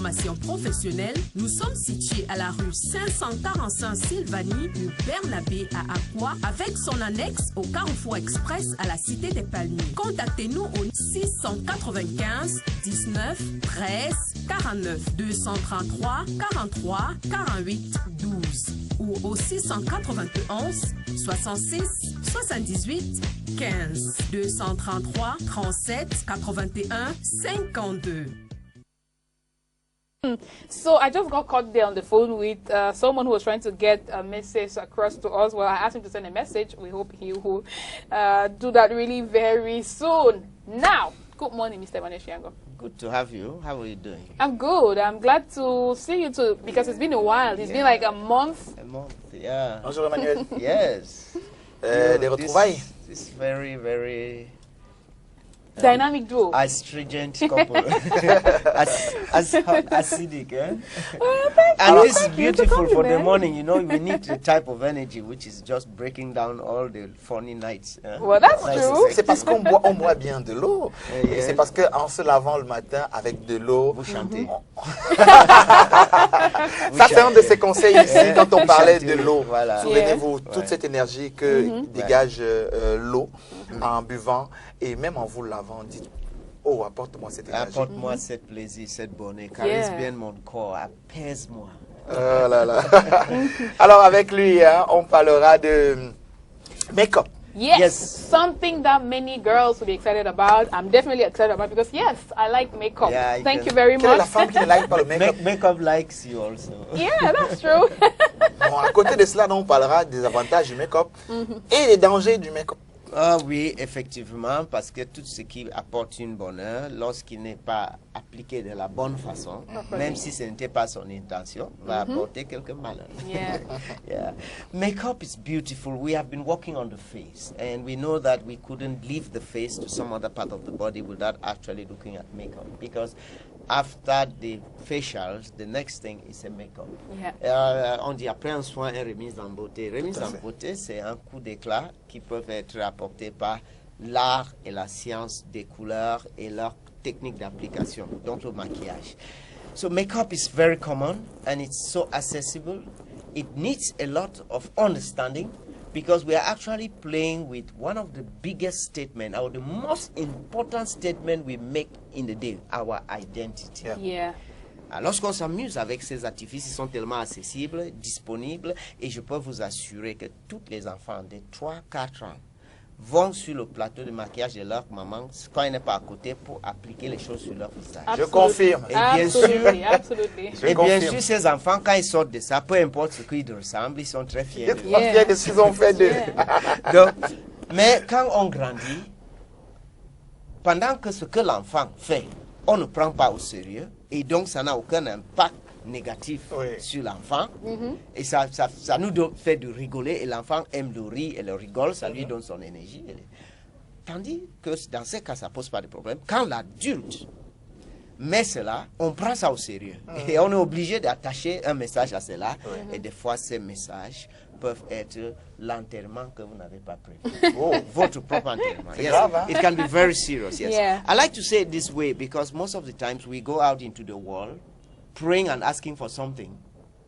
formation professionnelle, nous sommes situés à la rue 545 Sylvanie ou Bernabé à Aqua avec son annexe au Carrefour Express à la Cité des Palmiers. Contactez-nous au 695 19 13 49 233 43 48 12 ou au 691 66 78 15 233 37 81 52. So I just got caught there on the phone with someone who was trying to get a message across to us. Well, I asked him to send a message. We hope he will do that really very soon. Now, good morning, Mr. Maneshiango. Good to have you. How are you doing? I'm good. I'm glad to see you too because it's been a while. It's been like a month. A month, yeah. Bonjour Emmanuel. Yes. Des retrouvailles. This very, very Dynamic duo. astringent couple. Acidic, eh? Well, thank And you. this is Thank you. It's a beautiful for the compliment. morning. You know, we need the type of energy which is just breaking down all the funny nights. Well, that's Nice. true. C'est parce qu'on boit bien de l'eau. Et Yes. c'est parce qu'en se lavant le matin avec de l'eau, Vous chantez. ça c'est un de ces conseils ici quand on Vous parlait chantez, de l'eau. voilà. Souvenez-vous, toute Ouais. cette énergie que dégage l'eau en buvant et même en vous lavant, dites, oh, apporte-moi cette énergie. Apporte-moi cette plaisir, cette bonheur. Caresse Yeah. bien mon corps. Apaise-moi. Oh là là. Alors avec lui, hein, on parlera de make-up. Yes, Yes. something that many girls will be excited about. I'm definitely excited about because yes, I like makeup. Yeah, you Thank can- you very Quelle est la much. femme qui ne like pas le make-up? Makeup likes you also. Yeah, that's true. Bon, à côté de cela, on parlera des avantages du make-up et des dangers du make-up. Ah oui, effectivement, parce que tout ce qui apporte une bonheur, lorsqu'il n'est pas appliqué de la bonne façon, même si ce n'était pas son intention, va apporter quelques malheurs. Yeah. Yeah. Makeup is beautiful. We have been working on the face, and we know that we couldn't leave the face to some other part of the body without actually looking at makeup, because after the facials, the next thing is a makeup. Yeah. On dit après un soin et remise en beauté. Remise en beauté, c'est un coup d'éclat qui peuvent être apportés par l'art et la science des couleurs et leur technique d'application, donc le maquillage. So makeup is very common and it's so accessible. It needs a lot of understanding because we are actually playing with one of the biggest statements, or the most important statement we make in the day, our identity. Yeah. Yeah. Alors, lorsqu'on s'amuse avec ces artifices, ils sont tellement accessibles, disponibles, et je peux vous assurer que tous les enfants de 3-4 ans vont sur le plateau de maquillage de leur maman quand elle n'est pas à côté pour appliquer les choses sur leur visage. Je confirme. Et bien sûr, Absolutely, absolutely. Je et bien confirme. sûr, ces enfants, quand ils sortent de ça, peu importe ce qu'ils ressemblent, ils sont très fiers. Ils d'eux. sont fiers de ce qu'ils ont fait de... Yeah. Donc, mais quand on grandit, pendant que ce que l'enfant fait, on ne prend pas au sérieux, et donc ça n'a aucun impact négatif Oui. sur l'enfant, et ça nous fait de rigoler, et l'enfant aime le rire et le rigole, ça lui donne son énergie. Tandis que dans ces cas, ça ne pose pas de problème. Quand l'adulte met cela, on prend ça au sérieux, et on est obligé d'attacher un message à cela, et des fois ces messages peuvent être l'enterrement que vous n'avez pas prévu. Votre propre enterrement. C'est Yes, grave, hein? it can be very serious. Yes. Yeah. I like to say it this way because most of the times we go out into the world praying and asking for something,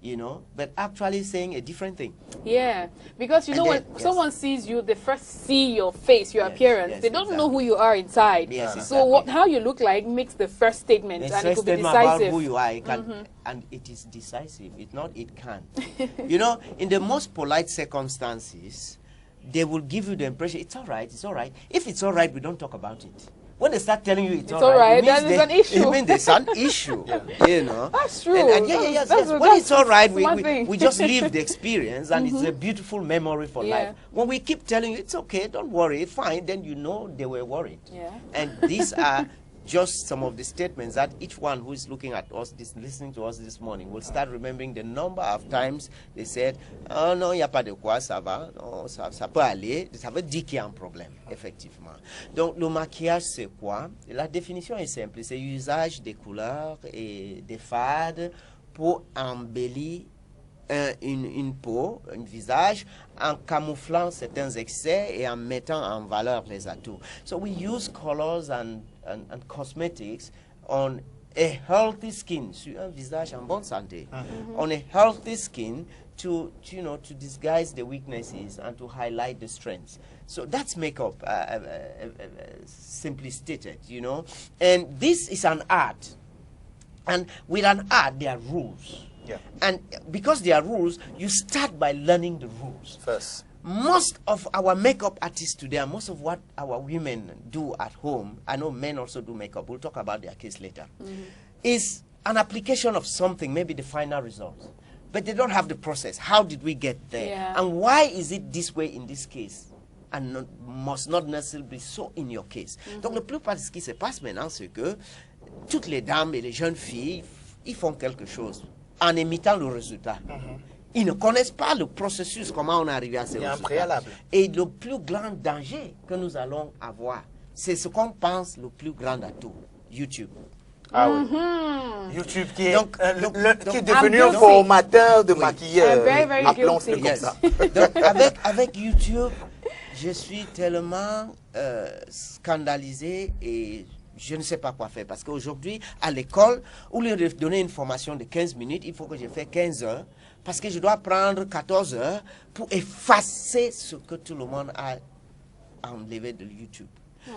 you know, but actually saying a different thing. Yeah, because you And know then- when yes. someone sees you, they first see your face, your Yes, appearance. yes, They don't know exactly. who you are inside. Yes, So exactly. how you look like makes the first statement, It's and a it could be statement about decisive. who you are, it can, and it is decisive. It's not, it can. You know, in the most polite circumstances, they will give you the impression, it's all right, it's all right. If it's all right, we don't talk about it. When they start telling you it's all right, it means then it's an issue. It means there's an issue, you know. That's true. And yes. That's When that's it's all right, smart thing. we just live the experience, and it's a beautiful memory for Yeah. life. When we keep telling you, it's okay, don't worry, fine, then you know they were worried. Yeah. And these are just some of the statements that each one who is looking at us, listening to us this morning, will start remembering the number of times they said, oh non, il n'y a pas de quoi, ça va, non, ça peut aller. Ça veut dire qu'il y a un problème, effectivement. Donc, le maquillage, c'est quoi? La définition est simple, c'est l'usage des couleurs et des fades pour embellir une peau, un visage, en camouflant certains excès et en mettant en valeur les atouts. So we use colors and cosmetics on a healthy skin, sur un visage en bonne santé. On a healthy skin to disguise the weaknesses and to highlight the strengths. So that's makeup, simply stated, you know. And this is an art. And with an art, there are rules. Yeah. And because there are rules, you start by learning the rules. First. Most of our makeup artists today, and most of what our women do at home, I know men also do makeup, we'll talk about their case later, is an application of something, maybe the final result. But they don't have the process. How did we get there? Yeah. And why is it this way in this case? And not, must not necessarily be so in your case. Donc, la plupart de ce qui se passe maintenant, c'est que toutes les dames et les jeunes filles, ils font quelque chose en imitant le résultat. Ils ne connaissent pas le processus, comment on est arrivé à ces résultats. Il y a un préalable. Et le plus grand danger que nous allons avoir, c'est ce qu'on pense le plus grand atout, YouTube. Ah oui. YouTube qui est, Donc, qui est devenu un formateur de maquilleur. Appelons-le comme ça. Donc, avec YouTube, je suis tellement scandalisé et je ne sais pas quoi faire. Parce qu'aujourd'hui, à l'école, au lieu de donner une formation de 15 minutes, il faut que je fasse 15 heures. Parce que je dois prendre 14 heures pour effacer ce que tout le monde a enlevé de YouTube.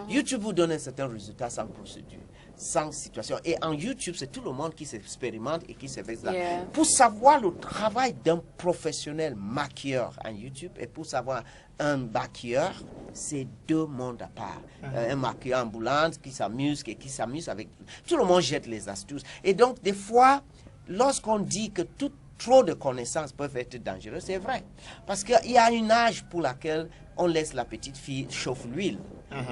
YouTube vous donne un certain résultat sans procédure, sans situation. Et en YouTube, c'est tout le monde qui s'expérimente et qui se fait ça. Pour savoir le travail d'un professionnel maquilleur en YouTube et pour savoir un maquilleur, c'est deux mondes à part. Un maquilleur ambulant qui s'amuse et qui s'amuse avec... Tout le monde jette les astuces. Et donc, des fois, lorsqu'on dit que trop de connaissances peuvent être dangereux, c'est vrai. Parce qu'il y a une âge pour laquelle on laisse la petite fille chauffer l'huile.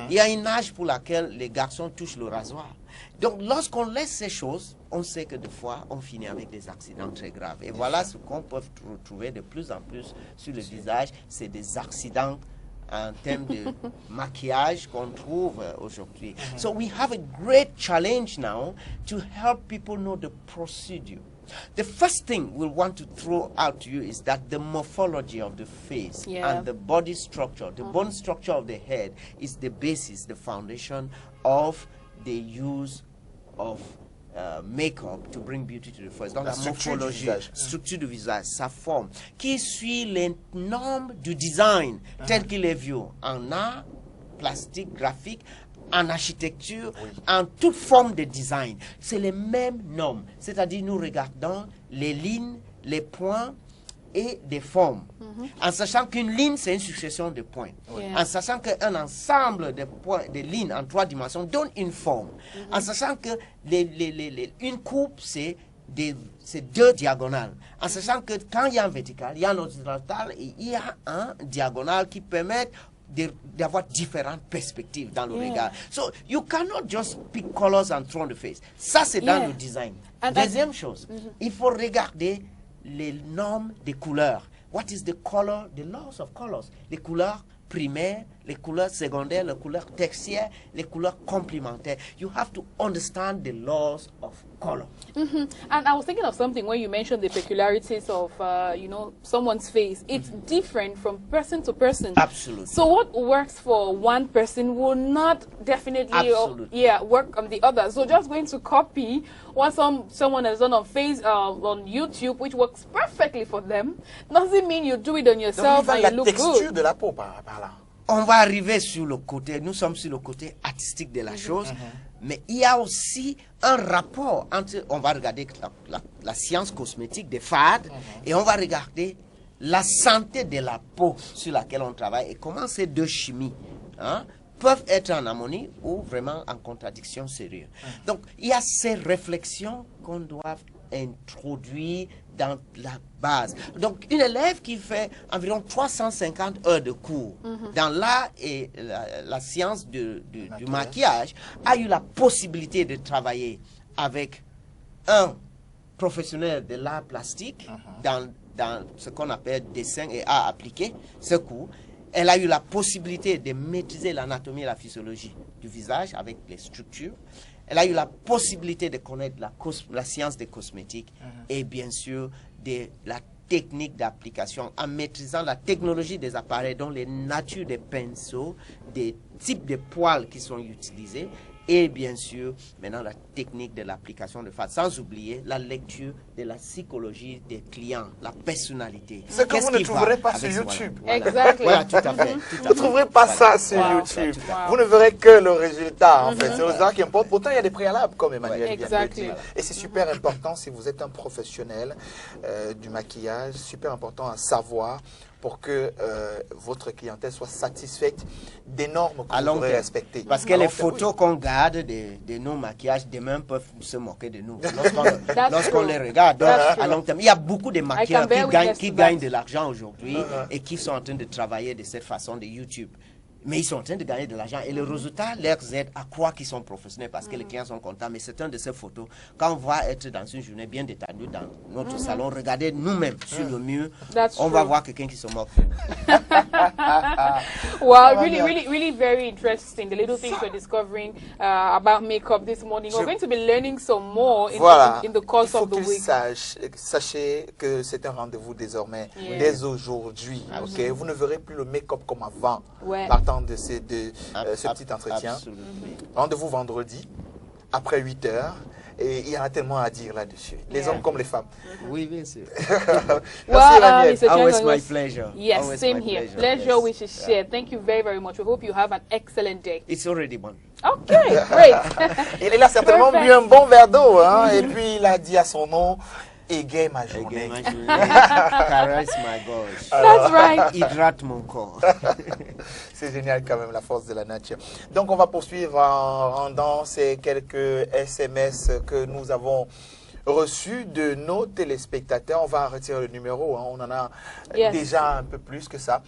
Il y a une âge pour laquelle les garçons touchent le rasoir. Donc, lorsqu'on laisse ces choses, on sait que des fois, on finit avec des accidents très graves. Et voilà ce qu'on peut retrouver de plus en plus sur le visage, c'est des accidents en termes de maquillage qu'on trouve aujourd'hui. So we have a great challenge now to help people know the procedure. The first thing we'll want to throw out to you is that the morphology of the face and the body structure, the bone structure of the head is the basis, the foundation of the use of make-up to bring beauty to the face. Donc la morphologie, structure du visage, sa forme, qui suit les normes du design tel qu'il est vu en art, plastique, graphique, en architecture, en toute forme de design. C'est les mêmes normes. C'est-à-dire, nous regardons les lignes, les points et des formes. En sachant qu'une ligne, c'est une succession de points. En sachant qu'un ensemble de points, de lignes en 3 dimensions donne une forme. En sachant que une coupe, c'est 2 diagonales. En sachant que quand il y a un vertical, il y a un horizontal et il y a un diagonal qui permet d'avoir différentes perspectives dans le regard. So you cannot just pick colors and throw on the face. Ça, c'est dans le design. Deuxième chose, il faut regarder les normes des couleurs. What is the color, the laws of colors? Les couleurs primaires, les couleurs secondaires, les couleurs tertiaires, les couleurs complémentaires. You have to understand the laws of color. And I was thinking of something when you mentioned the peculiarities of, you know, someone's face. It's different from person to person. Absolutely. So what works for one person will not definitely work on the other. So just going to copy what someone has done on on YouTube, which works perfectly for them, doesn't mean you do it on yourself and you look good. La texture de la peau par là. On va arriver sur le côté, nous sommes sur le côté artistique de la chose, mais il y a aussi un rapport entre, on va regarder la science cosmétique des fades et on va regarder la santé de la peau sur laquelle on travaille et comment ces deux chimies peuvent être en harmonie ou vraiment en contradiction sérieuse. Donc, il y a ces réflexions qu'on doit introduire dans la base. Donc, une élève qui fait environ 350 heures de cours dans l'art et la science du maquillage a eu la possibilité de travailler avec un professionnel de l'art plastique dans ce qu'on appelle dessin et art appliqué, ce cours. Elle a eu la possibilité de maîtriser l'anatomie et la physiologie du visage avec les structures. Elle a eu la possibilité de connaître la science des cosmétiques et bien sûr de la technique d'application en maîtrisant la technologie des appareils, dont les natures des pinceaux, des types de poils qui sont utilisés et bien sûr, maintenant la technique de l'application de face, sans oublier la lecture de la psychologie des clients, la personnalité. Ce que vous ne qui trouverez va pas sur avec ce YouTube. Voilà. Exactly. Voilà, tout à fait. Vous ne trouverez pas ça sur Wow. YouTube. Tout à fait. Vous ne verrez que le résultat, en fait. C'est le résultat qui importe. Pourtant, il y a des préalables, comme Emmanuel vient de le Exactly. dire. Et c'est super important si vous êtes un professionnel du maquillage, super important à savoir pour que votre clientèle soit satisfaite des normes que vous devrez respecter. Parce que les photos qu'on garde de nos maquillages, demain peuvent se moquer de nous. Lorsqu'on les regarde, donc, à long terme, il y a beaucoup de maquilleurs qui gagnent de l'argent aujourd'hui et qui sont en train de travailler de cette façon de YouTube. Mais ils sont en train de gagner de l'argent et le résultat leur aide à croire qu'ils sont professionnels parce que les clients sont contents. Mais c'est un de ces photos. Quand on va être dans une journée bien détendue dans notre salon, regardez nous-mêmes sur le mur, on va voir quelqu'un qui se moque. Wow, really very interesting. The little things we're discovering about makeup this morning. We're going to be learning some more in the course of the week. Sachez que c'est un rendez-vous désormais, dès aujourd'hui. Okay? Vous ne verrez plus le make-up comme avant. Partant de ce petit entretien. Rendez-vous vendredi, après 8 heures. Et il y en a tellement à dire là-dessus. Les hommes comme les femmes. Oui, bien sûr. Merci, Emmanuel. Always my pleasure. Yes, Always same my here. pleasure. We should share. Thank you very much. We hope you have an excellent day. It's already one. Okay, great. Il a certainement bu un bon verre d'eau. Hein, et puis il a dit à son nom, égaye ma journée. Caresse my gorge. That's right. Hydrate mon corps. C'est génial quand même, la force de la nature. Donc on va poursuivre en rendant ces quelques SMS que nous avons reçus de nos téléspectateurs. On va retirer le numéro, hein. On en a déjà un peu plus que ça.